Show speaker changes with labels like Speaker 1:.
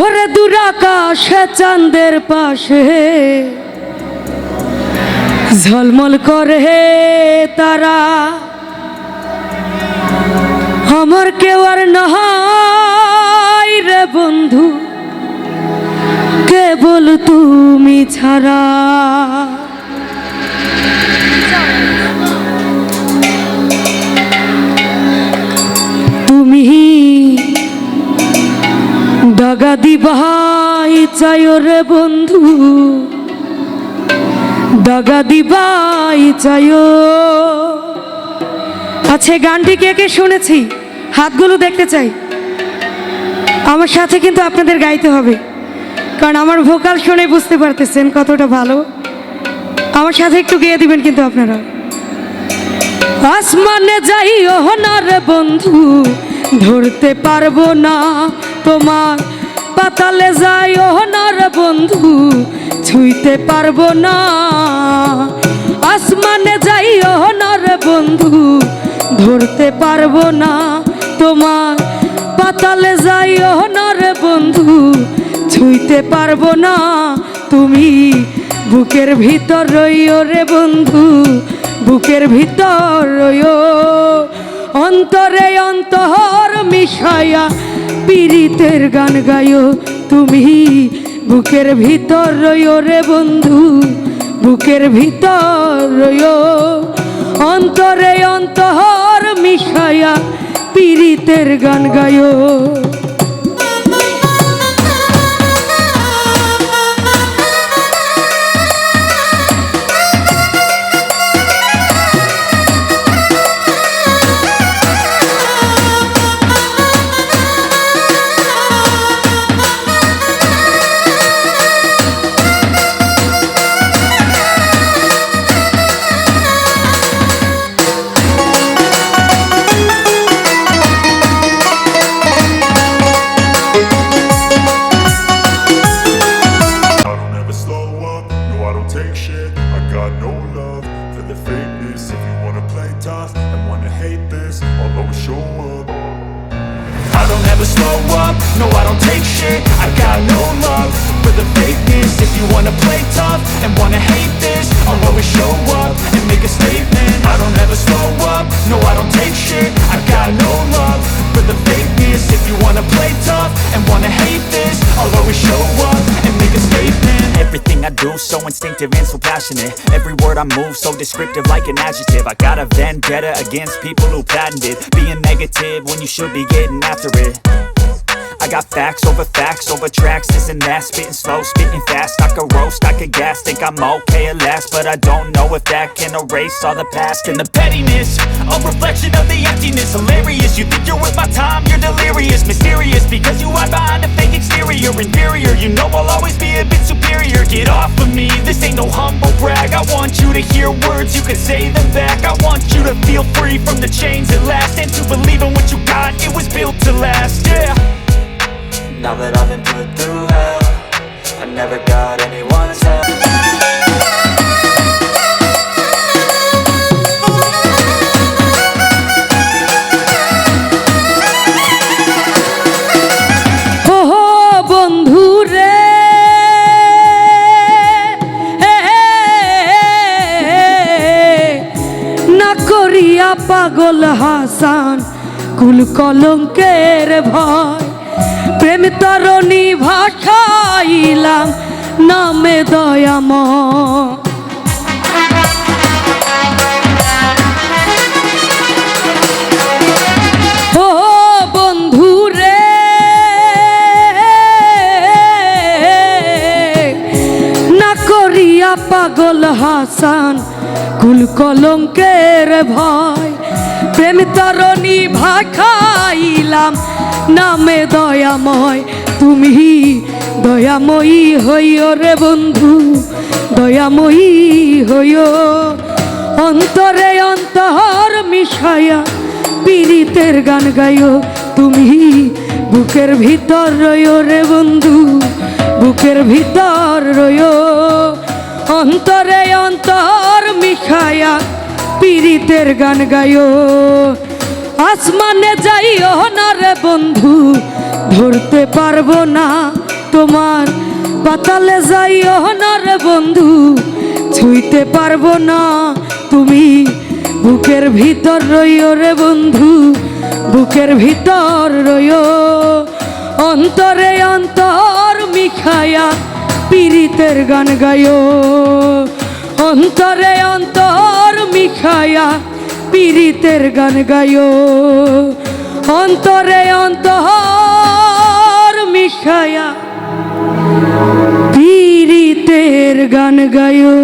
Speaker 1: ওরে দূর আকাশে চাঁদের পাশে ঝলমল করে তারা, আমার কেউ আর নাই রে বন্ধু, কেবল তুমি ছাড়া। তুমি দাগা দিবাই চাইও রে বন্ধু, দাগা দিবাই চাইও। আচ্ছা, গানটি কে কে শুনেছি হাতগুলো দেখতে চাই। আমার সাথে কিন্তু আপনাদের গাইতে হবে, কারণ আমার ভোকাল শুনে বুঝতে পারতেছেন কতটা ভালো। আমার সাথে একটু গেয়ে দিবেন কিন্তু আপনারা। আসমানে যাইও না রে বন্ধু, ধরতে পারবো না তোমার। পাতালে যাইও না রে বন্ধু, ছুঁইতে পারবো না। আসমানে যাইও না রে বন্ধু, ধরতে পারবো না তোমার। পাতালে যাইও না রে বন্ধু, ছুঁইতে পারবো না। তুমি বুকের ভিতর রইও রে বন্ধু, বুকের ভিতর রইও। অন্তরে অন্তর মিশায়া পীড়িতের গান গাইও। তুমি বুকের ভিতর রইও রে বন্ধু, বুকের ভিতর রইও। অন্তরে অন্তর মিশায়া পীড়িতের গান গাইও।
Speaker 2: Take shit, I got no love for the fakeness. If you wanna play tough and wanna hate this, I'll always show up. I don't ever slow up, no I don't take shit. I got no love for the fakeness. If you wanna play tough and wanna hate this, I'll always show up and make a statement. I don't ever slow up, no I don't take shit. I got no love for the fakeness. If you wanna play tough and wanna hate this, I'll always show up and make a statement.
Speaker 3: Everything I do so instinctive and so passionate. Every word I move so descriptive like an adjective. I got a vendetta against people who patented being negative when you should be getting after it. I got facts over tracks, this and that. Spitting slow, spitting fast. I could roast, I could gas. Think I'm okay at last, but I don't know if that can erase all the past. And the pettiness, a reflection of the emptiness. Hilarious, you think you're worth my time, you're delirious. Mysterious, because you hide behind a fake exterior. Inferior, you know I'll always be a bit superior. Get off of me, this ain't no humble brag. I want you to hear words, you can say them back. I want you to feel free from the chains at last, and to believe in what you got, it was built to last, yeah.
Speaker 4: Now that I've been put through hell, I never got anyone's help.
Speaker 1: বন্ধু রে, না করিয়া পাগল হাসান কুল কলঙ্কের ভয়। প্রেম তরণী ভাষাইলাম নামে দয়াময়। ও বন্ধু রে, না করিয়া পাগল হাসান কুল কলঙ্কের ভয়। প্রেম তরণী ভাষাইলাম নামে দয়াময়। তুমি দয়াময়ী হইও রে বন্ধু, দয়াময়ী হইও। অন্তরে অন্তর মিশায়া পীড়িতের গান গাইও। তুমি বুকের ভিতর রইও রে বন্ধু, বুকের ভিতর রইও। অন্তরে অন্তর মিশায়া পীড়িতের গান গাইও। আসমানে যাইও না রে বন্ধু, ধরতে পারবো না চলে যাইও না রে বন্ধু, ছুঁইতে পারবো না তুমি বুকের ভিতর রইও রে বন্ধু, বুকের ভিতর রইও। অন্তরে অন্তর মিখায়া পীড়িতের গান গায়ো, অন্তরে অন্তর মিখায়া পীড়িতের গান গায়ো, অন্তরে অন্তর মিখায়া পীড়িতের গান গায়ো।